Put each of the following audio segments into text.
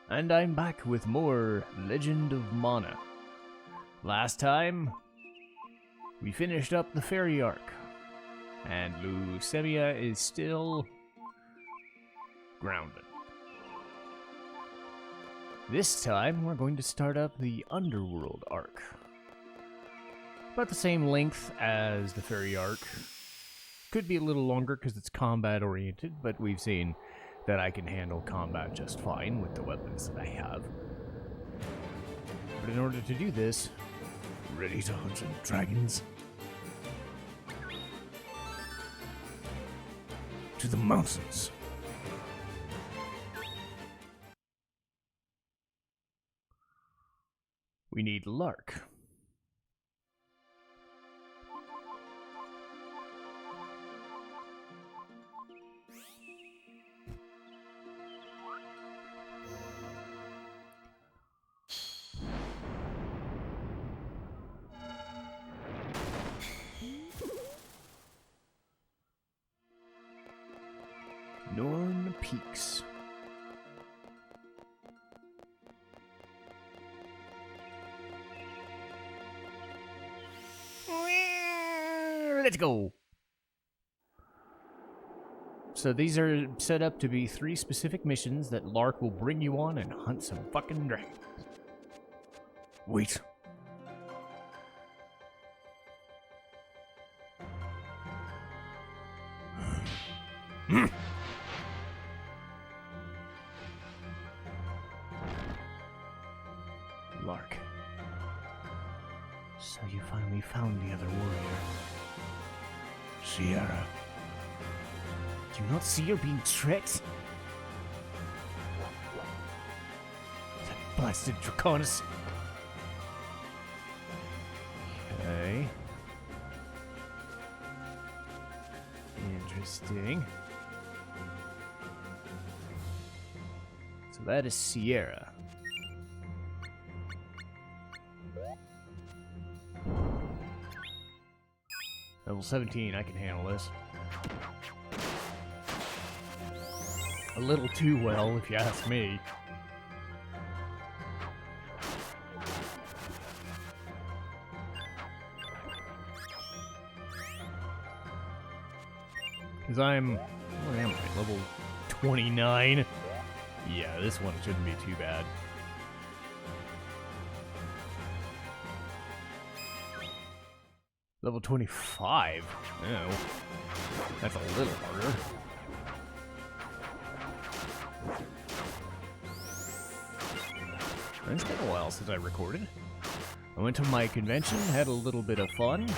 And I'm back with more Legend of Mana. Last time, we finished up the Fairy Arc, and Lucemia is still grounded. This time, we're going to start up the Underworld Arc. About the same length as the Fairy Arc. Could be a little longer because it's combat-oriented, but we've seen that I can handle combat just fine with the weapons that I have. But in order to do this, ready to hunt some dragons? To the mountains. We need Larc. Norn Peaks. Let's go. So these are set up to be 3 specific missions that Larc will bring you on and hunt some fucking dragons. Wait. Larc. So you finally found the other warrior. Sierra. Do you not see you're being tricked? That blasted Draconis. Okay. Interesting. So that is Sierra. Level 17, I can handle this. A little too well, if you ask me. Because I'm... What am I? Level 29? Yeah, this one shouldn't be too bad. Level 25? No. That's a little harder. It's been a while since I recorded. I went to my convention, had a little bit of fun.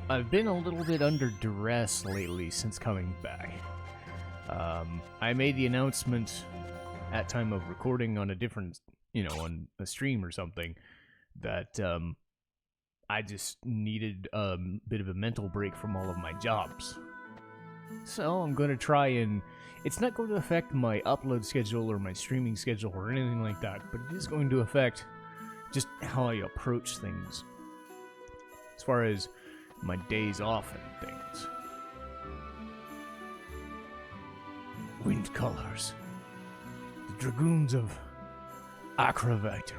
I've been a little bit under duress lately since coming back. I made the announcement at time of recording on a different, on a stream or something, that I just needed a bit of a mental break from all of my jobs. So I'm going to try and... It's not going to affect my upload schedule or my streaming schedule or anything like that, but it is going to affect just how I approach things. As far as my days off and things. Wind colors. The Dragoons of Acravator.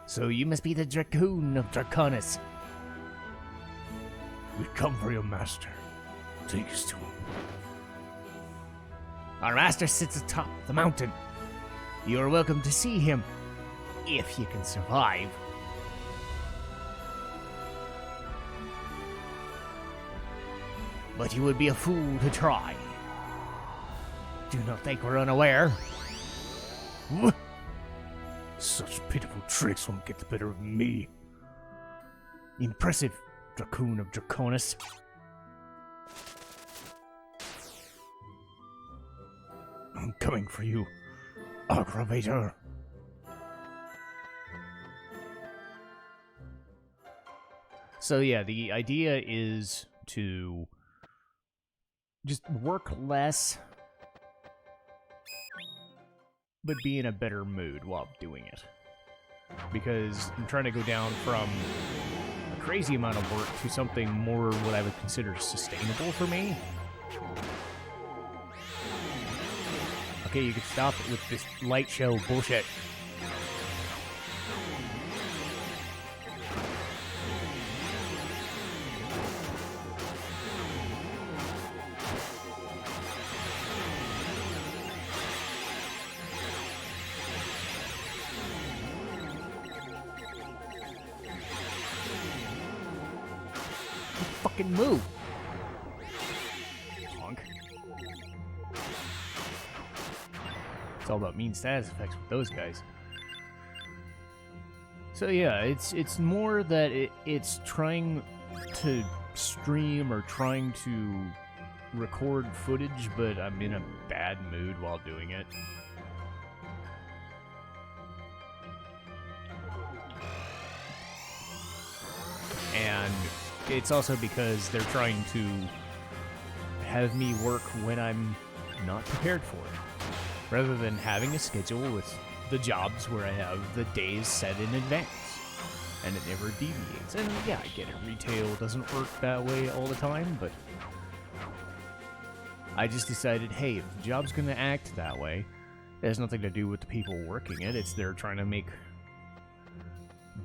So you must be the Dragoon of Draconis. We come for your master. Take us to him. Our master sits atop the mountain. You are welcome to see him, if you can survive. But you would be a fool to try. Do not think we're unaware. Such pitiful tricks won't get the better of me. Impressive, Dragoon of Draconis. I'm coming for you, Aggravator. So yeah, the idea is to just work less, but be in a better mood while doing it. Because I'm trying to go down from a crazy amount of work to something more what I would consider sustainable for me. Okay, you can stop it with this light show bullshit. Fucking move. Punk. It's all about mean status effects with those guys. So yeah, it's more that it's trying to stream or trying to record footage, but I'm in a bad mood while doing it. And it's also because they're trying to have me work when I'm not prepared for it, rather than having a schedule with the jobs where I have the days set in advance, and it never deviates. And yeah, I get it, retail doesn't work that way all the time, but I just decided, hey, if the job's gonna act that way, it has nothing to do with the people working it, it's they're trying to make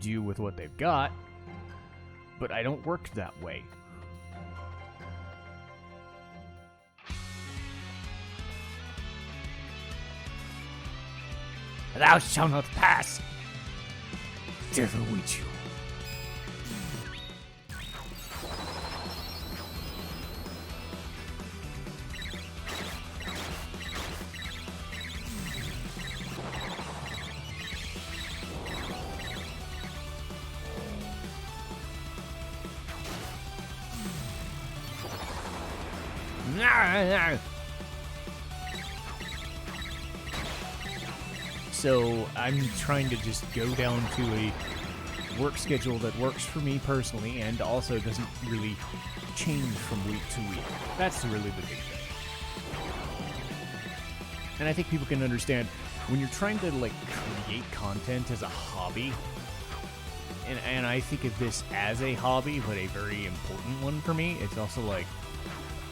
do with what they've got. But I don't work that way. Thou shalt not pass. Devil with you. So I'm trying to just go down to a work schedule that works for me personally and also doesn't really change from week to week. That's really the big thing. And I think people can understand when you're trying to like create content as a hobby, and I think of this as a hobby, but a very important one for me, it's also like,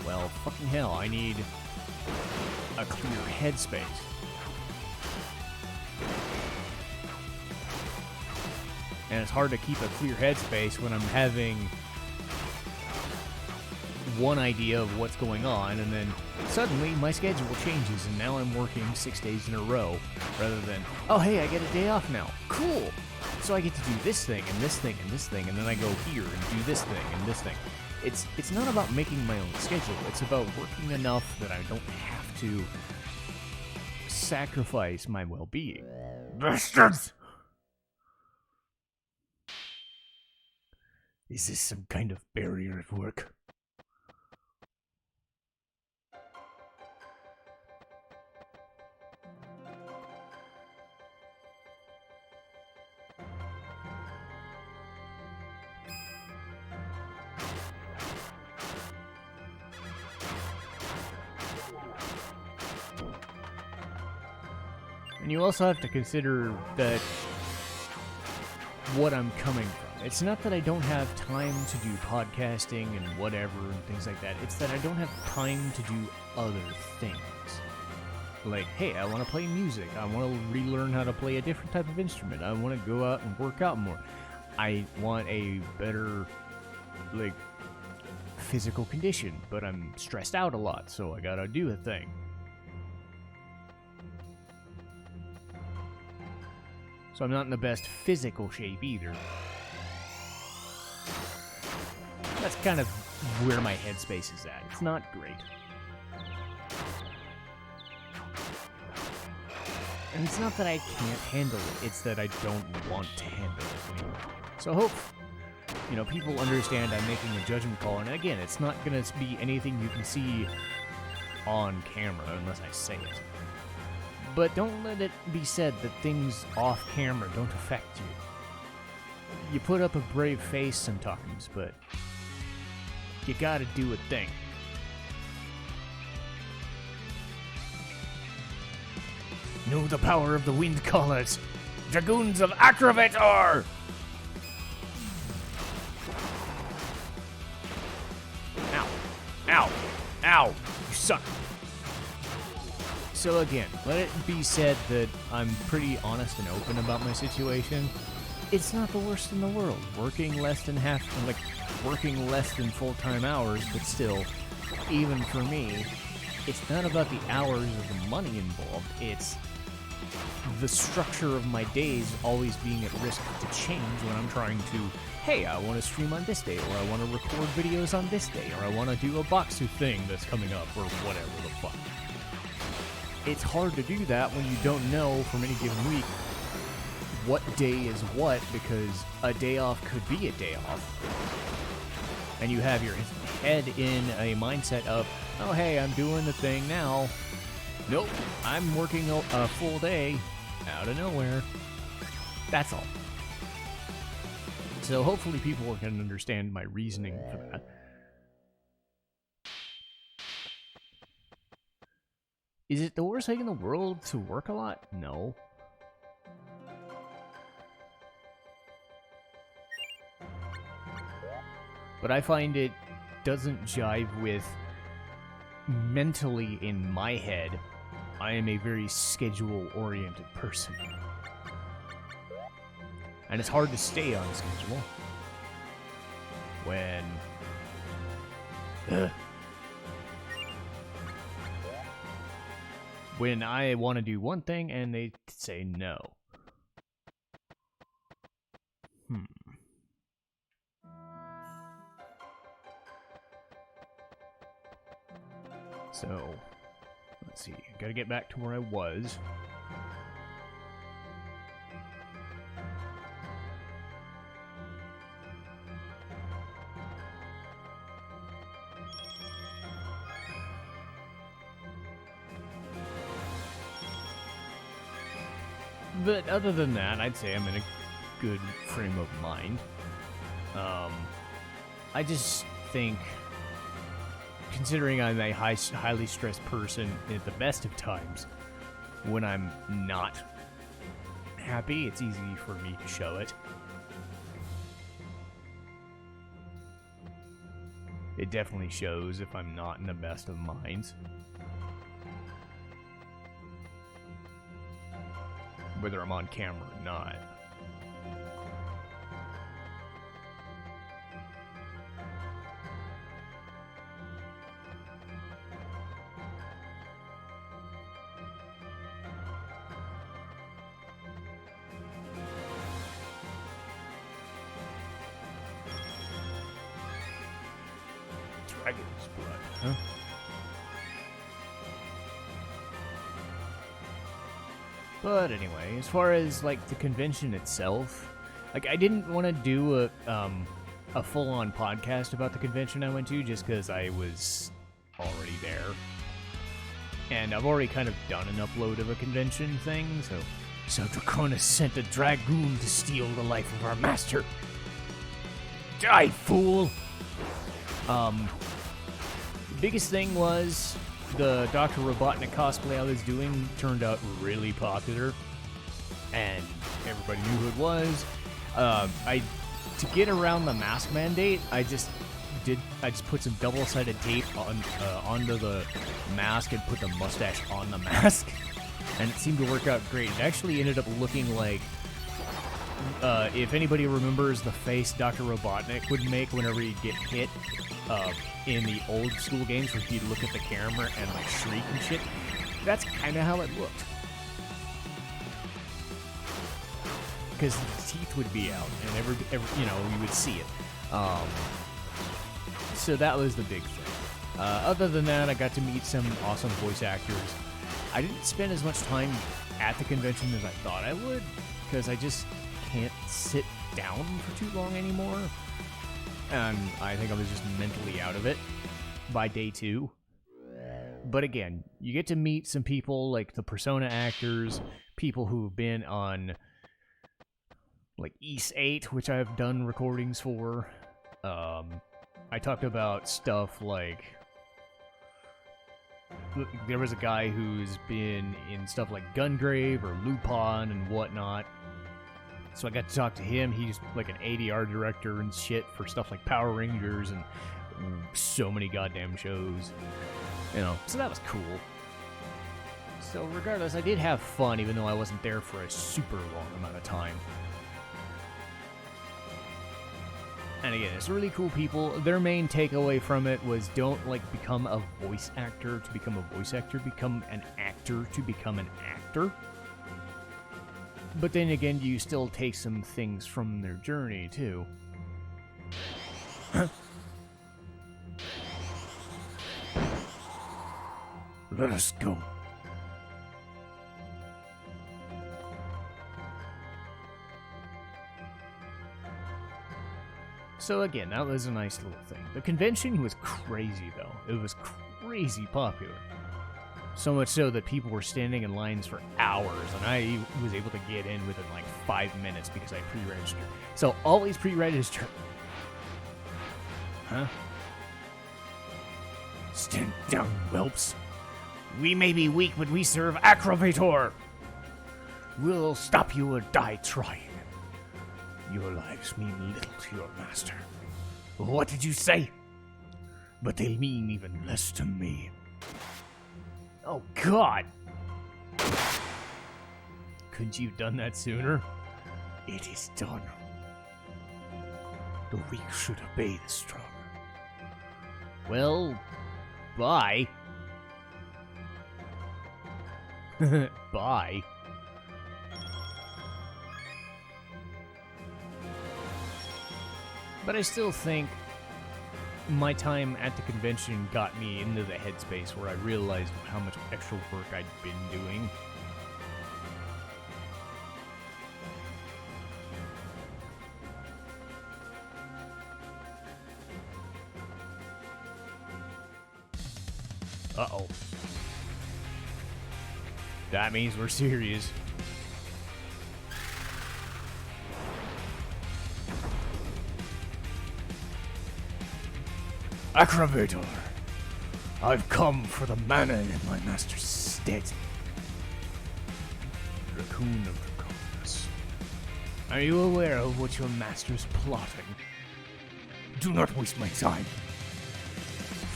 well, fucking hell, I need a clear headspace. And it's hard to keep a clear headspace when I'm having one idea of what's going on, and then suddenly my schedule changes, and now I'm working 6 days in a row, rather than, oh hey, I get a day off now. Cool! So I get to do this thing, and this thing, and this thing, and then I go here and do this thing, and this thing. It's not about making my own schedule, it's about working enough that I don't have to sacrifice my well-being. Bastards! Is this some kind of barrier at work? And you also have to consider that what I'm coming from. It's not that I don't have time to do podcasting and whatever and things like that. It's that I don't have time to do other things. Like, hey, I want to play music. I want to relearn how to play a different type of instrument. I want to go out and work out more. I want a better, like, physical condition, but I'm stressed out a lot, so I gotta do a thing. So I'm not in the best physical shape either. That's kind of where my headspace is at. It's not great. And it's not that I can't handle it, it's that I don't want to handle it anymore. So I hope, you know, people understand I'm making a judgment call, and again, it's not gonna be anything you can see on camera unless I say it. But don't let it be said that things off camera don't affect you. You put up a brave face sometimes, but you gotta do a thing. Know the power of the wind callers, Dragoons of Akravator! Ow! Ow! You suck! So again, let it be said that I'm pretty honest and open about my situation. It's not the worst in the world. Working less than full-time hours, but still, even for me, it's not about the hours or the money involved. It's the structure of my days always being at risk to change when I'm trying to, hey, I want to stream on this day, or I want to record videos on this day, or I want to do a boxu thing that's coming up, or whatever the fuck. It's hard to do that when you don't know from any given week what day is what, because a day off could be a day off. And you have your head in a mindset of, oh hey, I'm doing the thing now. Nope, I'm working a full day out of nowhere. That's all. So hopefully people can understand my reasoning for that. Is it the worst thing in the world to work a lot? No. But I find it doesn't jive with mentally in my head. I am a very schedule-oriented person. And it's hard to stay on schedule when when I want to do one thing and they say no. So, let's see. Gotta get back to where I was. But other than that, I'd say I'm in a good frame of mind. I just think, considering I'm a highly stressed person at the best of times, when I'm not happy, it's easy for me to show it. It definitely shows if I'm not in the best of minds. Whether I'm on camera or not. Dragon's blood, huh? But anyway, as far as like the convention itself, like I didn't want to do a full-on podcast about the convention I went to just because I was already there, and I've already kind of done an upload of a convention thing. So Dracoon has sent a Dragoon to steal the life of our master. Die, fool! The biggest thing was the Dr. Robotnik cosplay I was doing turned out really popular, and everybody knew who it was. To get around the mask mandate, I just put some double-sided tape onto the mask and put the mustache on the mask, and it seemed to work out great. It actually ended up looking like, if anybody remembers the face Dr. Robotnik would make whenever he'd get hit, in the old school games where he'd look at the camera and like shriek and shit. That's kind of how it looked. Because the teeth would be out and every you would see it. So that was the big thing. Other than that, I got to meet some awesome voice actors. I didn't spend as much time at the convention as I thought I would, because I just can't sit down for too long anymore. And I think I was just mentally out of it by day 2. But again, you get to meet some people like the Persona actors, people who've been on like East 8, which I've done recordings for. I talked about stuff like, there was a guy who's been in stuff like Gungrave or Lupin and whatnot. So I got to talk to him. He's like an ADR director and shit for stuff like Power Rangers and so many goddamn shows. You know, so that was cool. So regardless, I did have fun, even though I wasn't there for a super long amount of time. And again, it's really cool people. Their main takeaway from it was don't, like, become a voice actor to become a voice actor. Become an actor to become an actor. But then again, you still take some things from their journey, too. Let us go. So again, that was a nice little thing. The convention was crazy, though. It was crazy popular. So much so that people were standing in lines for hours, and I was able to get in within like 5 minutes because I pre-registered. So always pre-register. Huh? Stand down, whelps. We may be weak, but we serve Acrobator. We'll stop you or die trying. Your lives mean little to your master. What did you say? But they mean even less to me. Oh, God! Couldn't you have done that sooner? It is done. The weak should obey the strong. Well, bye. Bye. But I still think my time at the convention got me into the headspace where I realized how much extra work I'd been doing. Uh-oh. That means we're serious. Acrobator, I've come for the mana in my master's stead. Dragoon of Dragoons. Are you aware of what your master's plotting? Do not waste my time.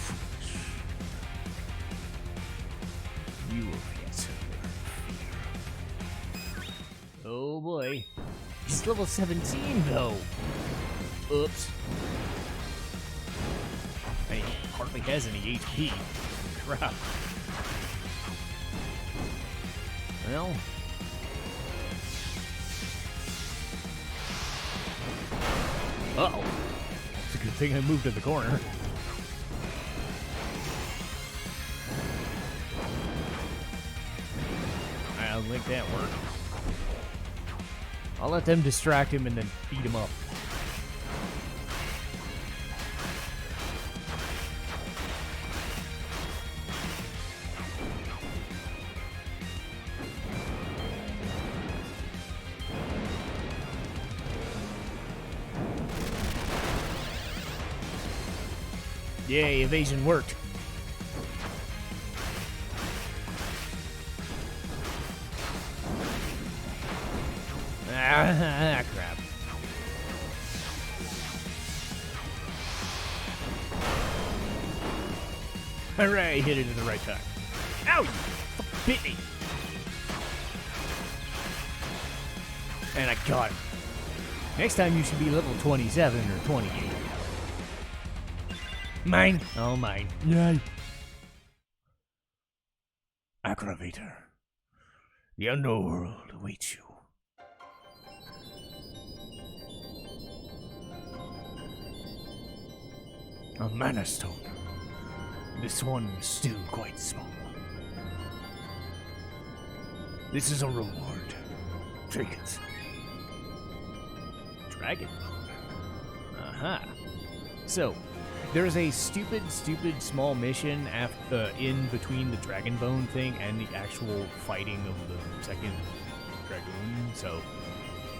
Foolish. You will yet to learn fear. Oh boy. He's level 17 though. Oops. He hardly has any HP. Crap. Well. Uh-oh. It's a good thing I moved to the corner. I don't think that worked. I'll let them distract him and then beat him up. Yay, evasion worked. Ah, crap. Hooray, hit it at the right time. Ow, you bit me. And I got him. Next time you should be level 27 or 28. Mine. Oh, mine. Yay. Acrobator. The underworld awaits you. A mana stone. This one is still quite small. This is a reward. Take it. Dragon. Aha. So, there's a stupid small mission in between the Dragon Bone thing and the actual fighting of the second Dragoon. So,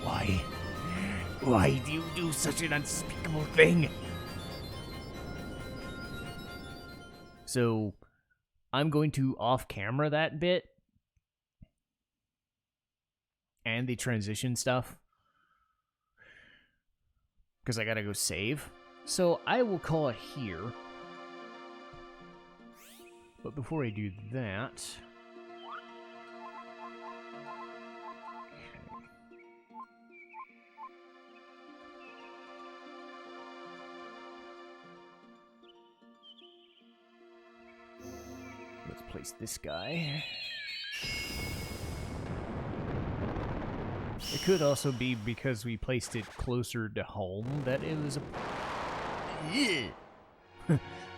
why do you do such an unspeakable thing? So, I'm going to off-camera that bit. And the transition stuff. Because I gotta go save. So, I will call it here. But before I do that... let's place this guy. It could also be because we placed it closer to home that it was a...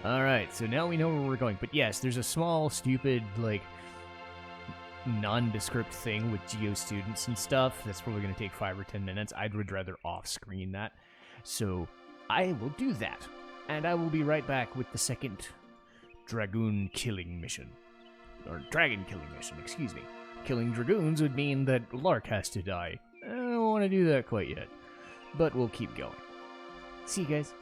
Alright, so now we know where we're going. But yes, there's a small, stupid, like, nondescript thing with geo students and stuff. That's probably going to take 5 or 10 minutes. I would rather off-screen that. So I will do that. And I will be right back with the second Dragoon killing mission. Or dragon killing mission, excuse me. Killing Dragoons would mean that Larc has to die. I don't want to do that quite yet. But we'll keep going. See you guys.